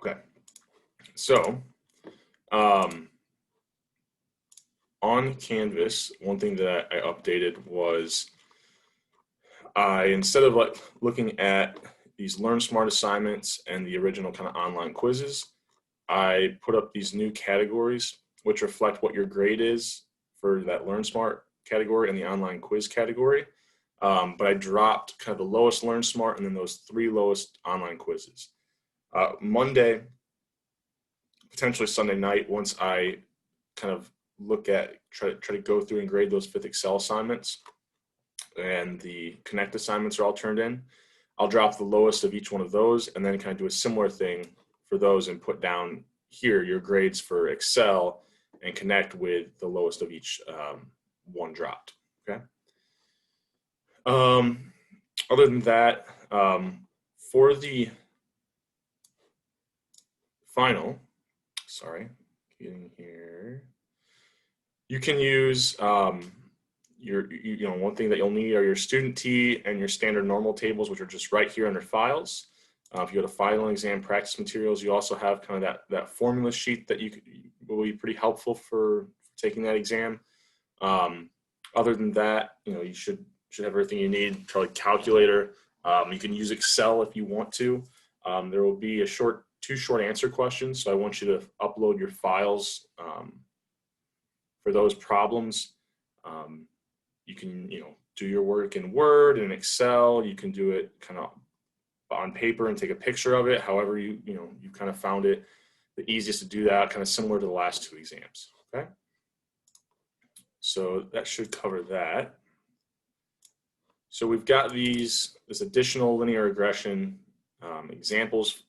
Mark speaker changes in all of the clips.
Speaker 1: Okay, so on Canvas, one thing that I updated was instead of like looking at these Learn Smart assignments and the original kind of online quizzes, I put up these new categories which reflect what your grade is for that Learn Smart category and the online quiz category. But I dropped kind of the lowest Learn Smart and then those 3 lowest online quizzes. Monday, potentially Sunday night, once I kind of look at, try to go through and grade those 5th Excel assignments and the Connect assignments are all turned in, I'll drop the lowest of each one of those and then kind of do a similar thing for those and put down here your grades for Excel and Connect with the lowest of each one dropped, okay? Other than that, for the final, getting here, you can use one thing that you'll need are your student T and your standard normal tables, which are just right here under files. If you go to final exam practice materials, you also have kind of that formula sheet that will be pretty helpful for taking that exam. Other than that, you should have everything you need. Probably calculator. You can use Excel if you want to. There will be two short answer questions, so I want you to upload your files for those problems. You can do your work in Word and Excel. You can do it kind of on paper and take a picture of it. However you kind of found it the easiest to do that, kind of similar to the last 2 exams. Okay, so that should cover that. So we've got this additional linear regression examples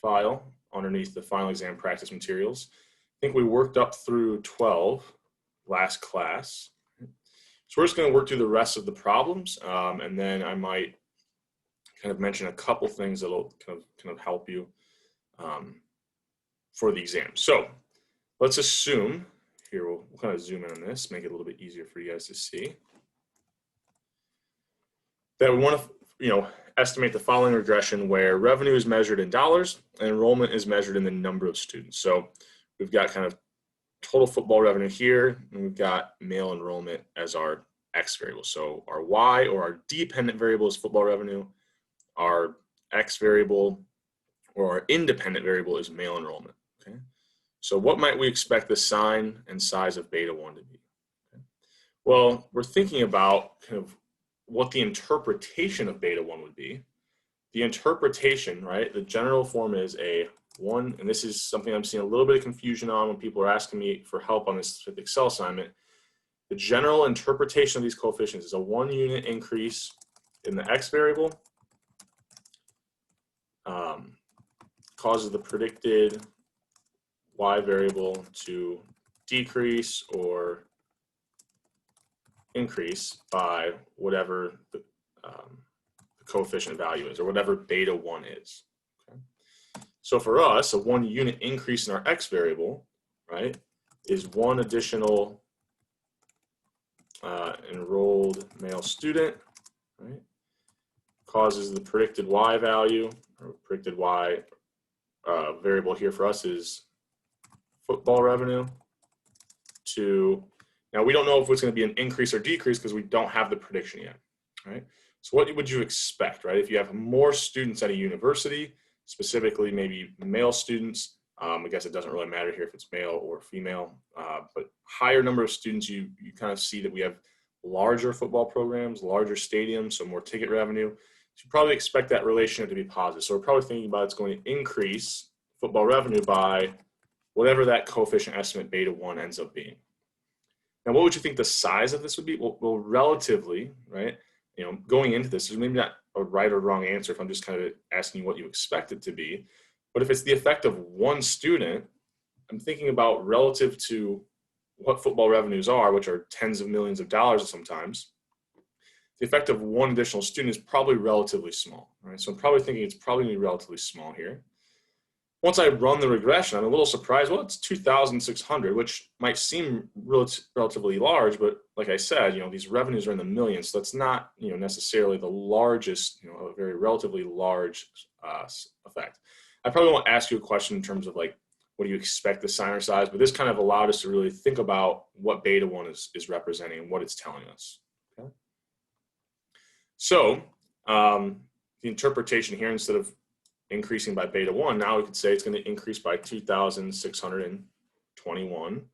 Speaker 1: file underneath the final exam practice materials. I think we worked up through 12 last class. So we're just going to work through the rest of the problems, and then I might kind of mention a couple things that'll kind of help you for the exam. So let's assume here, we'll kind of zoom in on this, make it a little bit easier for you guys to see, that we want to estimate the following regression where revenue is measured in dollars and enrollment is measured in the number of students. So we've got kind of total football revenue here, and we've got male enrollment as our X variable. So our Y, or our dependent variable, is football revenue. Our X variable, or our independent variable, is male enrollment. Okay. So what might we expect the sign and size of beta 1 to be? Okay. Well, we're thinking about kind of what the interpretation of beta 1 would be. The interpretation, right, the general form is a 1, and this is something I'm seeing a little bit of confusion on when people are asking me for help on this Excel assignment. The general interpretation of these coefficients is a 1 unit increase in the X variable causes the predicted Y variable to decrease or increase by whatever the coefficient value is, or whatever beta 1 is. Okay. So for us, a 1 unit increase in our X variable, right, is 1 additional enrolled male student, right, causes the predicted Y value, or predicted Y variable here for us is football revenue, to, now we don't know if it's going to be an increase or decrease because we don't have the prediction yet, right? So what would you expect, right? If you have more students at a university, specifically maybe male students, I guess it doesn't really matter here if it's male or female, but higher number of students, you kind of see that we have larger football programs, larger stadiums, so more ticket revenue. So you probably expect that relationship to be positive. So we're probably thinking about it's going to increase football revenue by whatever that coefficient estimate beta 1 ends up being. Now, what would you think the size of this would be? Well, relatively, right? Going into this, there's maybe not a right or wrong answer if I'm just kind of asking you what you expect it to be. But if it's the effect of 1 student, I'm thinking about relative to what football revenues are, which are tens of millions of dollars sometimes. The effect of 1 additional student is probably relatively small, right? So I'm probably thinking it's probably going to be relatively small here. Once I run the regression, I'm a little surprised. Well, it's 2,600, which might seem relatively large, but like I said, these revenues are in the millions, so that's not, necessarily the largest, a very relatively large effect. I probably won't ask you a question in terms of like, what do you expect the signer size, but this kind of allowed us to really think about what beta 1 is representing and what it's telling us. Okay. So the interpretation here, instead of increasing by beta 1, now we could say it's going to increase by 2,621.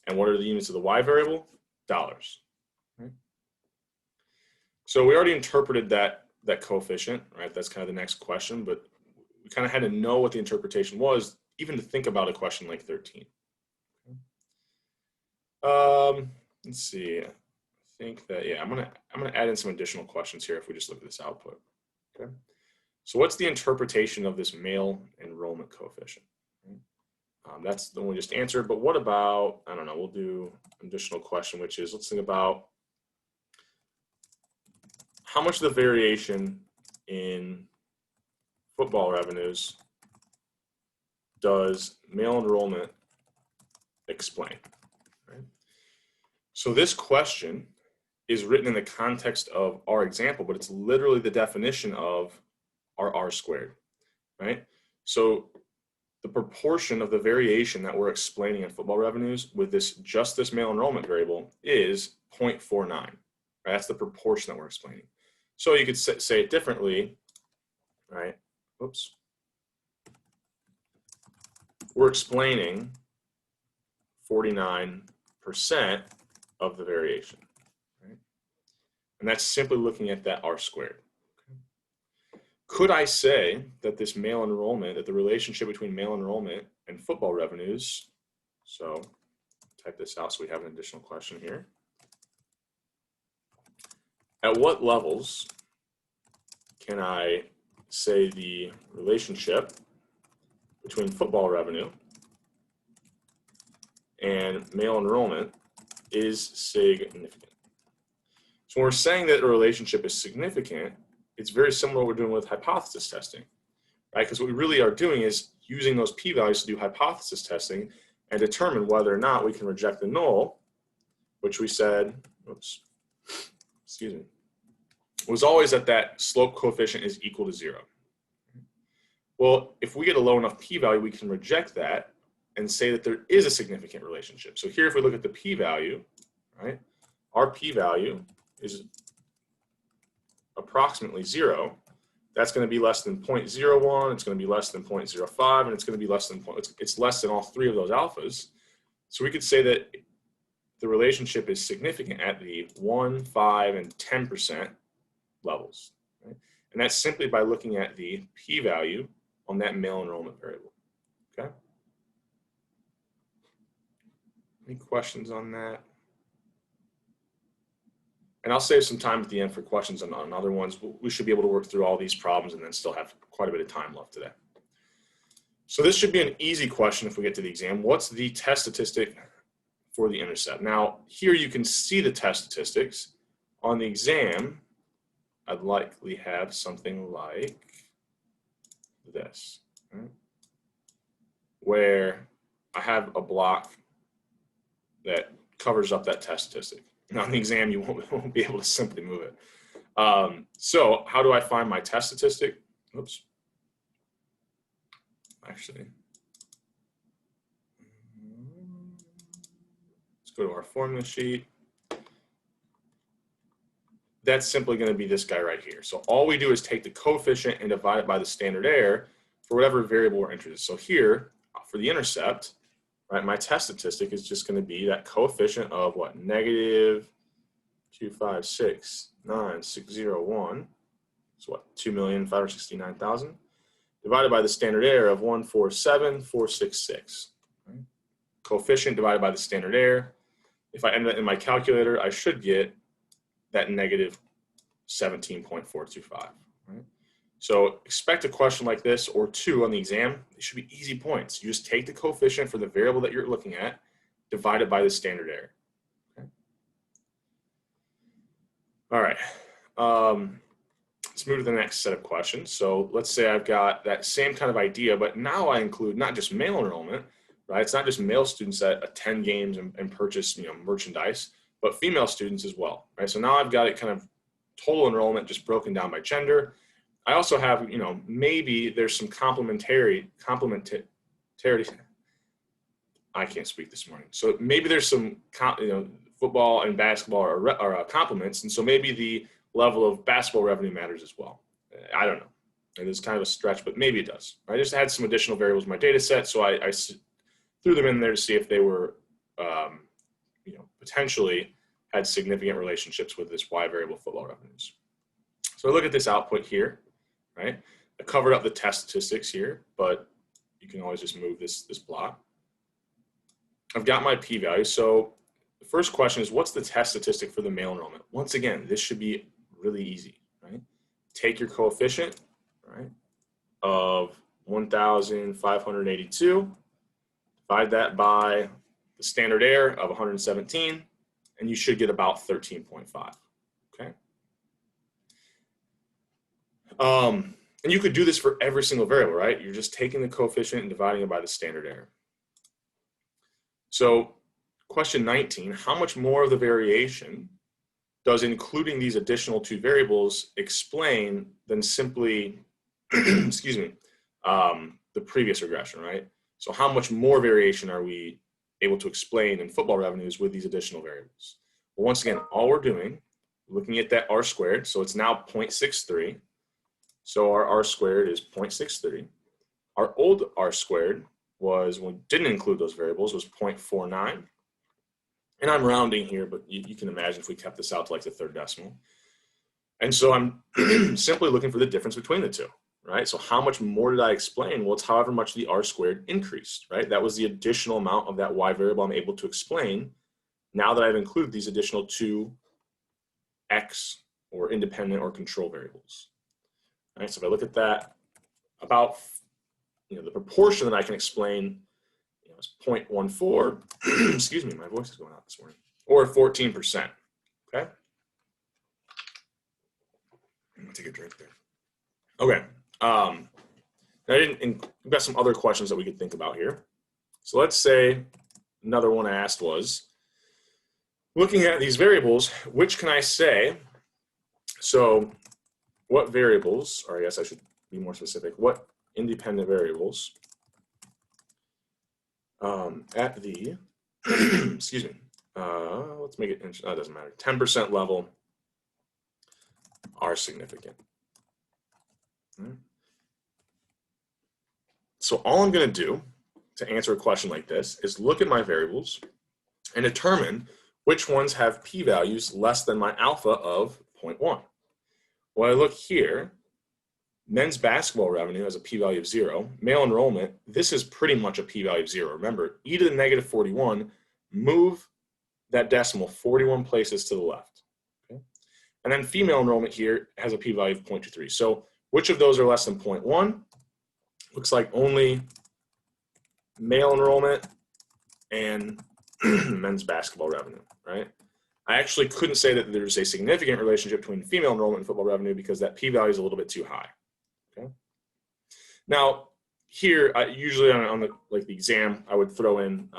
Speaker 1: And what are the units of the y variable? Dollars. Right? So we already interpreted that coefficient, right? That's kind of the next question, but we kind of had to know what the interpretation was, even to think about a question like 13. Let's see. I think that, yeah, I'm gonna add in some additional questions here if we just look at this output. Okay. So what's the interpretation of this male enrollment coefficient? Right? That's the one we just answered, but what about, I don't know, we'll do an additional question, which is, let's think about how much of the variation in football revenues does male enrollment explain? Right? So this question is written in the context of our example, but it's literally the definition of our R squared, right? So the proportion of the variation that we're explaining in football revenues with just this male enrollment variable is 0.49, right? That's the proportion that we're explaining. So you could say it differently, right? Oops. We're explaining 49% of the variation, right? And that's simply looking at that R squared. Okay. Could I say that this male enrollment, that the relationship between male enrollment and football revenues, so type this out so we have an additional question here. At what levels can I say the relationship between football revenue and male enrollment is significant? So when we're saying that a relationship is significant, it's very similar to what we're doing with hypothesis testing, right? Because what we really are doing is using those p-values to do hypothesis testing and determine whether or not we can reject the null, which we said, oops, excuse me, was always that slope coefficient is equal to 0. Well, if we get a low enough p-value, we can reject that and say that there is a significant relationship. So here, if we look at the p-value, right, our p-value is approximately 0. That's going to be less than 0.01, it's going to be less than 0.05, and it's going to be less than it's less than all three of those alphas. So we could say that the relationship is significant at the 1, 5, and 10% levels. Right? And that's simply by looking at the p-value on that male enrollment variable. Okay? Any questions on that? And I'll save some time at the end for questions on other ones. We should be able to work through all these problems and then still have quite a bit of time left today. So this should be an easy question if we get to the exam. What's the test statistic for the intercept? Now, here you can see the test statistics. On the exam, I'd likely have something like this, right? Where I have a block that covers up that test statistic. And on the exam, you won't be able to simply move it. So how do I find my test statistic? Oops. Actually, let's go to our formula sheet. That's simply going to be this guy right here. So all we do is take the coefficient and divide it by the standard error for whatever variable we're interested in. So here, for the intercept, right, my test statistic is just going to be that coefficient of what? Negative 2569601. So what? 2,569,000 divided by the standard error of 147,466. Right? Coefficient divided by the standard error. If I end it in my calculator, I should get that negative 17.425. Right? So expect a question like this or two on the exam. It should be easy points. You just take the coefficient for the variable that you're looking at, divide it by the standard error. Okay. All right. Let's move to the next set of questions. So let's say I've got that same kind of idea, but now I include not just male enrollment, right? It's not just male students that attend games and purchase, merchandise, but female students as well, right? So now I've got it kind of total enrollment just broken down by gender. I also have, maybe there's some complementarity. I can't speak this morning. So maybe there's some, football and basketball are complements, and so maybe the level of basketball revenue matters as well. I don't know. It is kind of a stretch, but maybe it does. I just had some additional variables in my data set, so I threw them in there to see if they were, potentially had significant relationships with this Y variable football revenues. So I look at this output here, right? I covered up the test statistics here, but you can always just move this block. I've got my p-value. So the first question is, what's the test statistic for the male enrollment? Once again, this should be really easy, right? Take your coefficient, right, of 1,582, divide that by the standard error of 117, and you should get about 13.5, okay? And you could do this for every single variable, right? You're just taking the coefficient and dividing it by the standard error. So question 19, how much more of the variation does including these additional two variables explain than simply, excuse me, the previous regression, right? So how much more variation are we able to explain in football revenues with these additional variables? Well, once again, all we're doing, looking at that R squared, so it's now 0.63. So our R squared is 0.63. Our old R squared was, when we didn't include those variables, was 0.49. And I'm rounding here, but you can imagine if we kept this out to like the third decimal. And so I'm simply looking for the difference between the two, right? So how much more did I explain? Well, it's however much the R squared increased, right? That was the additional amount of that Y variable I'm able to explain now that I've included these additional two X or independent or control variables. All right, so if I look at that, about the proportion that I can explain is 0.14. Excuse me, my voice is going out this morning. Or 14%. Okay. I'm gonna take a drink there. Okay. We've got some other questions that we could think about here. So let's say another one I asked was, looking at these variables, which can I say? So what variables, or I guess I should be more specific, what independent variables at the, excuse me, let's make it, that doesn't matter, 10% level are significant. So all I'm going to do to answer a question like this is look at my variables and determine which ones have p-values less than my alpha of 0.1. Well, I look here, men's basketball revenue has a p-value of 0. Male enrollment, this is pretty much a p-value of 0. Remember, e to the negative 41, move that decimal 41 places to the left. Okay? And then female enrollment here has a p-value of 0.23. So which of those are less than 0.1? Looks like only male enrollment and men's basketball revenue, right? I actually couldn't say that there's a significant relationship between female enrollment and football revenue because that p-value is a little bit too high. Okay. Now here, usually on the exam, I would throw in,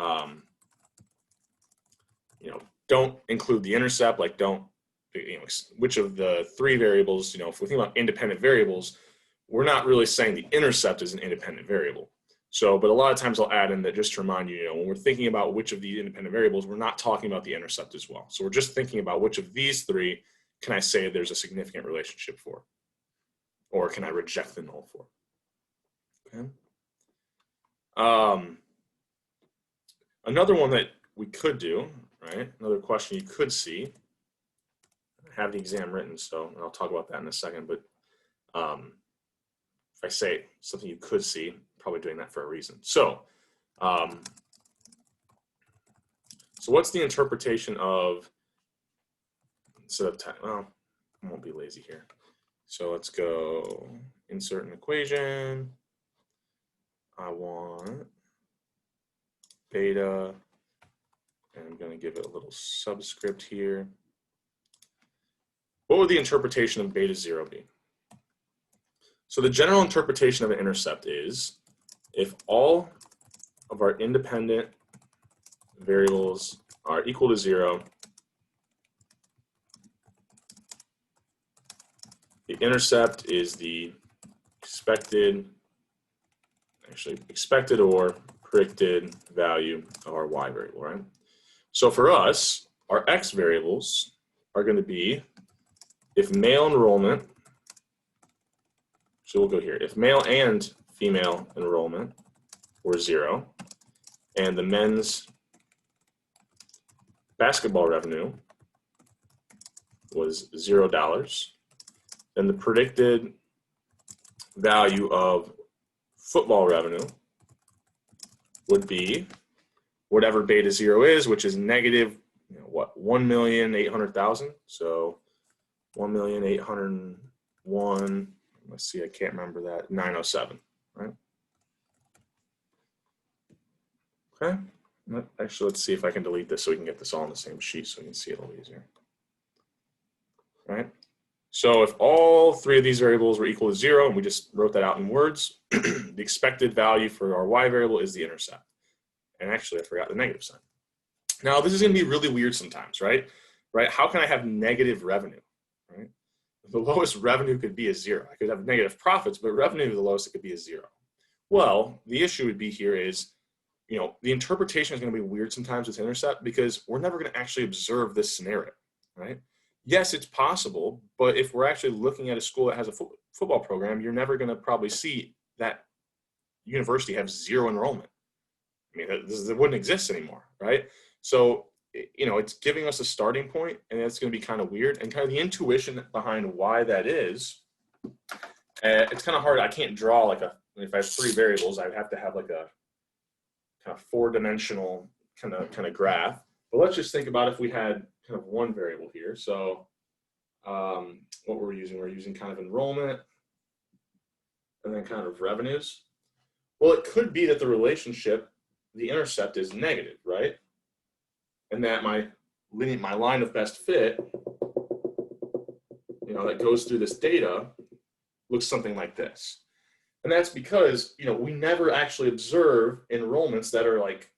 Speaker 1: don't include the intercept, which of the three variables, if we think about independent variables, we're not really saying the intercept is an independent variable. So, but a lot of times I'll add in that just to remind you, when we're thinking about which of the independent variables, we're not talking about the intercept as well. So we're just thinking about which of these three can I say there's a significant relationship for, or can I reject the null for? Okay. Another one that we could do, right? Another question you could see. I have the exam written, so I'll talk about that in a second. But if I say something you could see, probably doing that for a reason. So, so what's the interpretation of, instead of, well, I won't be lazy here. So let's go insert an equation. I want beta, and I'm going to give it a little subscript here. What would the interpretation of beta 0 be? So the general interpretation of an intercept is if all of our independent variables are equal to 0, the intercept is the expected or predicted value of our y variable, right? So for us, our x variables are going to be if male enrollment, so we'll go here, if male and female enrollment were 0, and the men's basketball revenue was $0, then the predicted value of football revenue would be whatever beta 0 is, which is negative, 1,800,000. So 1,801,000. Let's see, I can't remember that. 907, right? Okay. Actually, let's see if I can delete this so we can get this all on the same sheet so we can see it a little easier. Right? So if all three of these variables were equal to 0, and we just wrote that out in words, the expected value for our y variable is the intercept. And actually, I forgot the negative sign. Now, this is going to be really weird sometimes, right? How can I have negative revenue, right? The lowest revenue could be a 0. I could have negative profits, but revenue, the lowest it could be a 0. Well, the issue would be here is, the interpretation is going to be weird sometimes with intercept because we're never going to actually observe this scenario, right? Yes, it's possible, but if we're actually looking at a school that has a football program, you're never going to probably see that university have 0 enrollment. I mean, that wouldn't exist anymore, right? So, it's giving us a starting point, and that's going to be kind of weird. And kind of the intuition behind why that is, it's kind of hard. I can't draw if I have 3 variables, I would have to have like a kind of 4-dimensional kind of graph. But let's just think about if we had kind of one variable here. So what we're using kind of enrollment and then kind of revenues. Well, it could be that the relationship, the intercept, is negative, right? And that my line of best fit, that goes through this data looks something like this. And that's because, we never actually observe enrollments that are like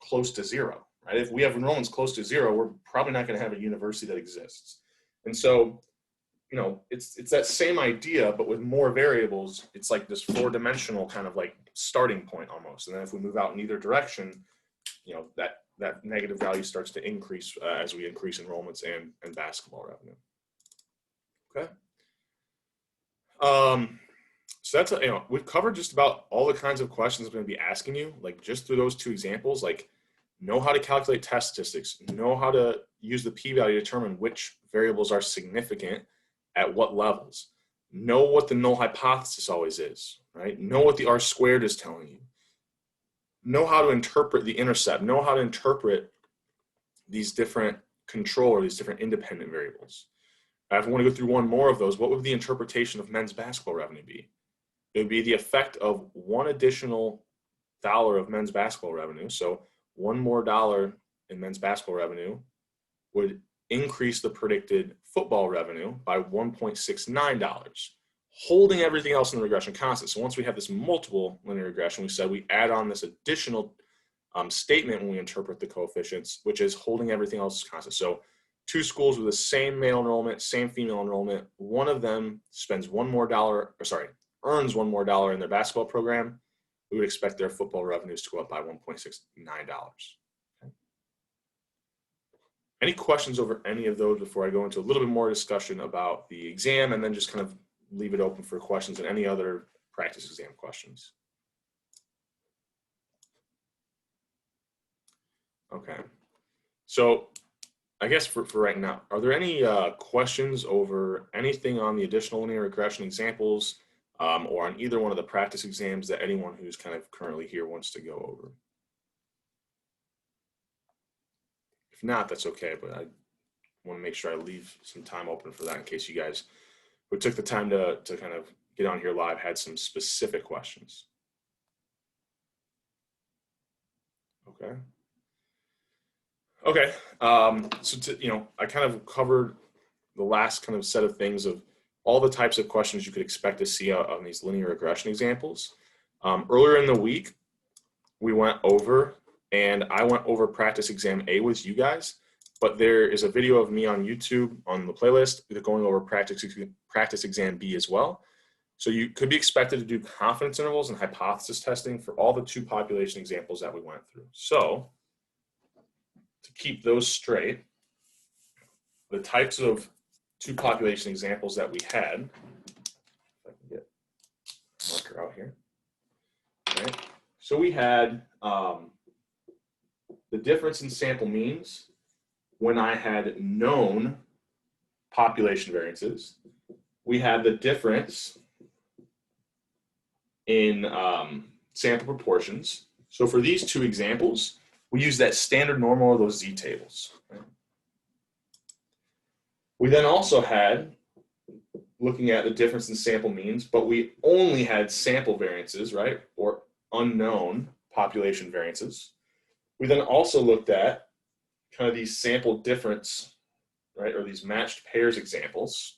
Speaker 1: close to 0, right? If we have enrollments close to 0, we're probably not going to have a university that exists. And so, it's that same idea, but with more variables. It's like this 4-dimensional kind of like starting point almost. And then if we move out in either direction, that negative value starts to increase as we increase enrollments and basketball revenue. Okay. So that's, we've covered just about all the kinds of questions I'm going to be asking you, like just through those 2 examples, like know how to calculate test statistics, know how to use the p-value to determine which variables are significant at what levels, know what the null hypothesis always is, right? Know what the R-squared is telling you. Know how to interpret the intercept, know how to interpret these different control or these different independent variables. If I want to go through one more of those, what would the interpretation of men's basketball revenue be? It would be the effect of $1 additional of men's basketball revenue. So $1 more in men's basketball revenue would increase the predicted football revenue by $1.69, holding everything else in the regression constant. So once we have this multiple linear regression, we said we add on this additional statement when we interpret the coefficients, which is holding everything else constant. So 2 schools with the same male enrollment, same female enrollment, one of them spends earns $1 more in their basketball program, we would expect their football revenues to go up by $1.69. Okay. Any questions over any of those before I go into a little bit more discussion about the exam, and then just kind of leave it open for questions and any other practice exam questions? Okay. So I guess for right now, are there any questions over anything on the additional linear regression examples or on either one of the practice exams that anyone who's kind of currently here wants to go over? If not, that's okay, but I want to make sure I leave some time open for that in case you guys who took the time to kind of get on here live had some specific questions. Okay. Okay, so I kind of covered the last kind of set of things of all the types of questions you could expect to see on these linear regression examples. Earlier in the week, we went over, and I went over practice exam A with you guys, but there is a video of me on YouTube on the playlist going over practice exam B as well. So you could be expected to do confidence intervals and hypothesis testing for all the 2 population examples that we went through. So to keep those straight, the types of 2 population examples that we had, if I can get a marker out here, right? So we had the difference in sample means when I had known population variances. We had the difference in sample proportions. So for these 2 examples, we use that standard normal of those z tables. Right? We then also had, looking at the difference in sample means, but we only had sample variances, right, or unknown population variances. We then also looked at kind of these sample difference, right, or these matched pairs examples.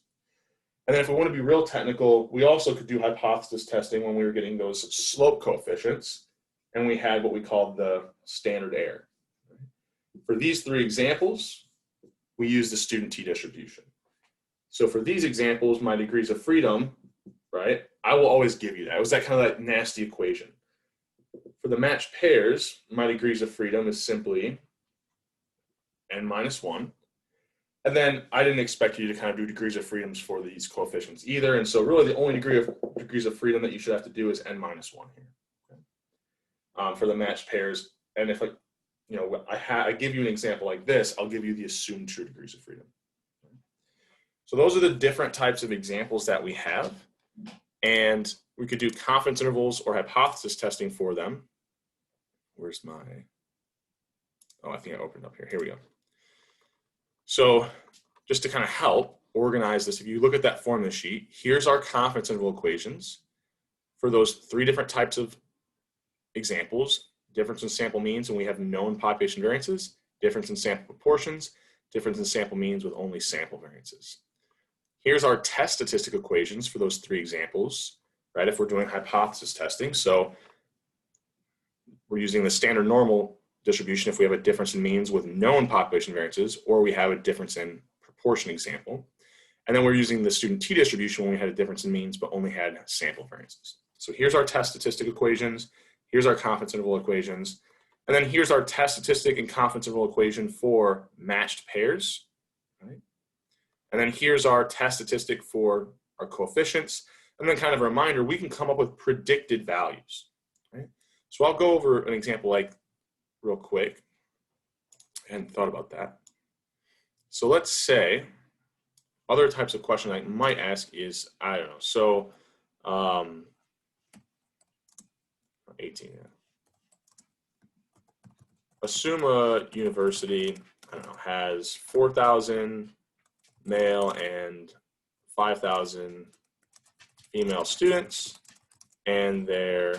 Speaker 1: And then if we want to be real technical, we also could do hypothesis testing when we were getting those slope coefficients, and we had what we called the standard error. For these 3 examples, we use the student t-distribution. So for these examples, my degrees of freedom, right, I will always give you that. It was that kind of that nasty equation. For the matched pairs, my degrees of freedom is simply n minus 1. And then I didn't expect you to kind of do degrees of freedoms for these coefficients either. And so really the only degrees of freedom that you should have to do is n minus 1 here. Okay. For the matched pairs. And if I give you an example like this, I'll give you the assumed true degrees of freedom. Okay. So those are the different types of examples that we have. And we could do confidence intervals or hypothesis testing for them. Where's my, I think I opened up here. Here we go. So just to kind of help organize this, if you look at that formula sheet, here's our confidence interval equations for those 3 different types of examples: difference in sample means when we have known population variances, difference in sample proportions, difference in sample means with only sample variances. Here's our test statistic equations for those 3 examples, right, if we're doing hypothesis testing. So we're using the standard normal distribution if we have a difference in means with known population variances, or we have a difference in proportion example. And then we're using the student t-distribution when we had a difference in means but only had sample variances. So here's our test statistic equations, here's our confidence interval equations, and then here's our test statistic and confidence interval equation for matched pairs, right? And then here's our test statistic for our coefficients, and then kind of a reminder, we can come up with predicted values, right? So I'll go over an example like real quick. I hadn't thought about that. So let's say other types of questions I might ask is, I don't know, so 18, yeah. Assume a university, I don't know, has 4,000 male and 5,000 female students, and their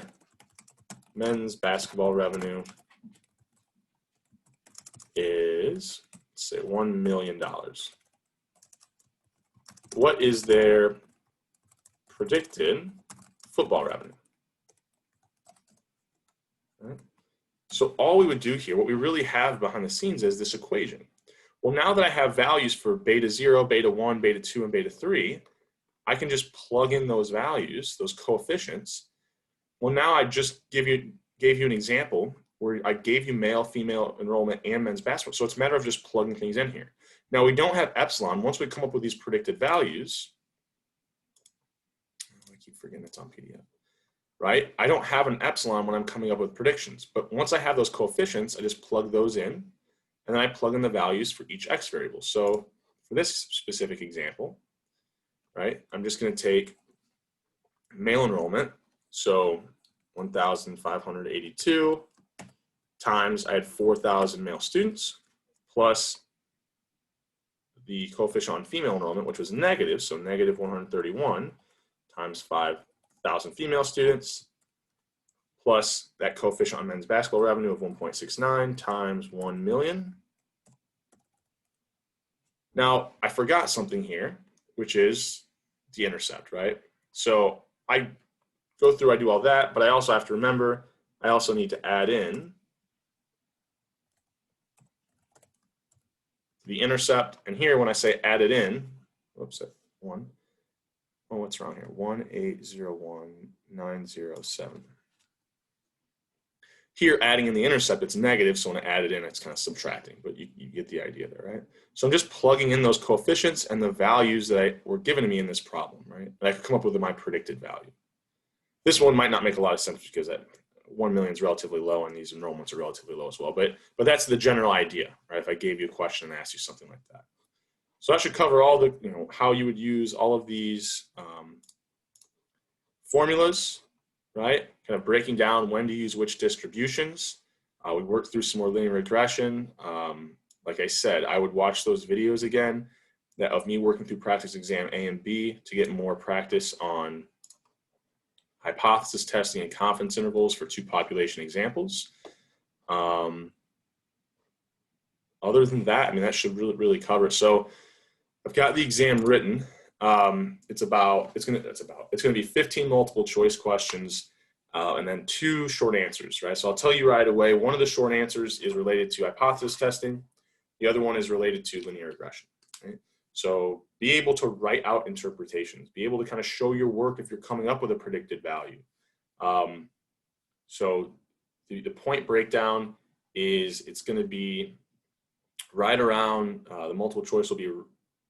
Speaker 1: men's basketball revenue is, let's say, $1 million. What is their predicted football revenue? Right. So all we would do here, what we really have behind the scenes is this equation. Well, now that I have values for beta 0, beta 1, beta 2, and beta 3, I can just plug in those values, those coefficients. Well, now I just gave you an example where I gave you male, female enrollment, and men's basketball. So it's a matter of just plugging things in here. Now we don't have epsilon. Once we come up with these predicted values, I keep forgetting it's on PDF, right? I don't have an epsilon when I'm coming up with predictions. But once I have those coefficients, I just plug those in, and then I plug in the values for each x variable. So for this specific example, right, I'm just going to take male enrollment, so 1,582 times I had 4,000 male students, plus the coefficient on female enrollment, which was negative, so negative 131 times 5,000 female students, plus that coefficient on men's basketball revenue of 1.69 times 1 million. Now, I forgot something here, which is the intercept, right? So I go through, I do all that, but I also have to remember, I also need to add in the intercept. And here, when I say add it in, whoops, one, oh, what's wrong here? 1801907. Here, adding in the intercept, it's negative, so when I add it in, it's kind of subtracting, but you get the idea there, right? So I'm just plugging in those coefficients and the values that were given to me in this problem, right? And I could come up with my predicted value. This one might not make a lot of sense because that 1 million is relatively low and these enrollments are relatively low as well, but that's the general idea, right? If I gave you a question and asked you something like that. So that should cover all the, how you would use all of these formulas, right? Kind of breaking down when to use which distributions. We worked through some more linear regression. Like I said, I would watch those videos again of me working through practice exam A and B to get more practice on hypothesis testing and confidence intervals for 2 population examples. Other than that, I mean, that should really cover it. So I've got the exam written. It's gonna be 15 multiple choice questions and then 2 short answers, right? So I'll tell you right away, one of the short answers is related to hypothesis testing. The other one is related to linear regression, right? So be able to write out interpretations, be able to kind of show your work if you're coming up with a predicted value. So the point breakdown is it's going to be right around, the multiple choice will be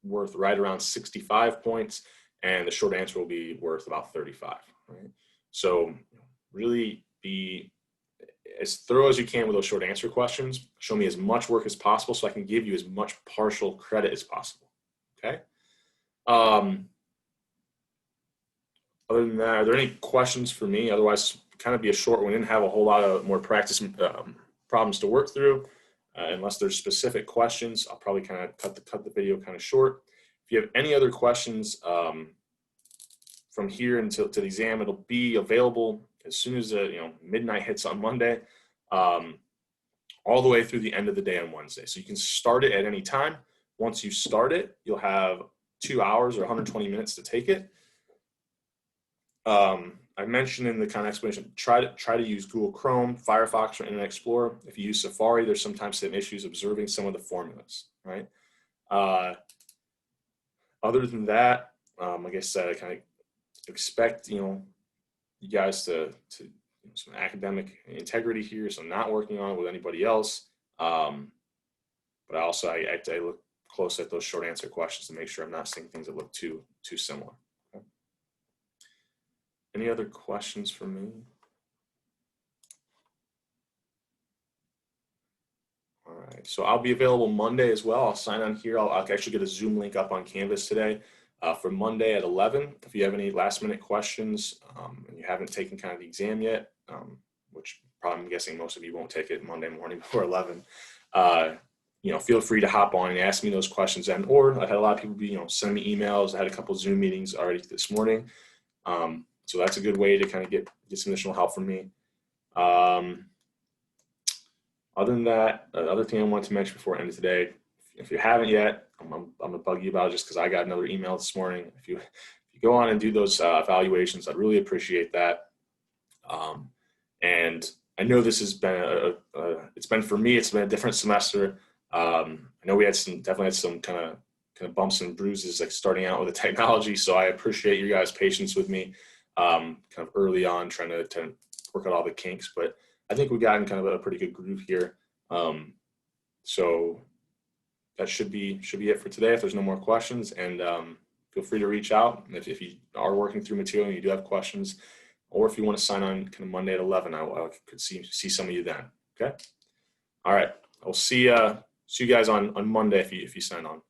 Speaker 1: worth right around 65 points and the short answer will be worth about 35, right? So really be as thorough as you can with those short answer questions. Show me as much work as possible so I can give you as much partial credit as possible. Okay. Other than that, are there any questions for me? Otherwise, kind of be a short one. We didn't have a whole lot of more practice problems to work through. Unless there's specific questions, I'll probably kind of cut the video kind of short. If you have any other questions from here until to the exam, it'll be available as soon as midnight hits on Monday, all the way through the end of the day on Wednesday. So you can start it at any time. Once you start it, you'll have 2 hours or 120 minutes to take it. I mentioned in the kind of explanation, try to use Google Chrome, Firefox, or Internet Explorer. If you use Safari, there's sometimes some issues observing some of the formulas, right? Other than that, like I said, I kind of expect you guys to some academic integrity here, so I'm not working on it with anybody else. But also I look closely at those short answer questions to make sure I'm not seeing things that look too similar. Okay. Any other questions for me? All right, so I'll be available Monday as well. I'll sign on here. I'll actually get a Zoom link up on Canvas today for Monday at 11. If you have any last minute questions and you haven't taken kind of the exam yet, which probably I'm guessing most of you won't take it Monday morning before 11, feel free to hop on and ask me those questions. Or I had a lot of people send me emails. I had a couple of Zoom meetings already this morning. So that's a good way to kind of get some additional help from me. Other than that, other thing I wanted to mention before I end today, if you haven't yet, I'm gonna bug you about it just because I got another email this morning. If you go on and do those evaluations, I'd really appreciate that. And I know this has been it's been for me, it's been a different semester. I know we definitely had some kind of bumps and bruises like starting out with the technology. So I appreciate you guys' patience with me kind of early on trying to work out all the kinks, but I think we got in kind of a pretty good groove here. So that should be it for today. If there's no more questions, and feel free to reach out if you are working through material and you do have questions, or if you want to sign on kind of Monday at 11, I could see some of you then. Okay. All right. I'll see you guys on Monday if you sign on.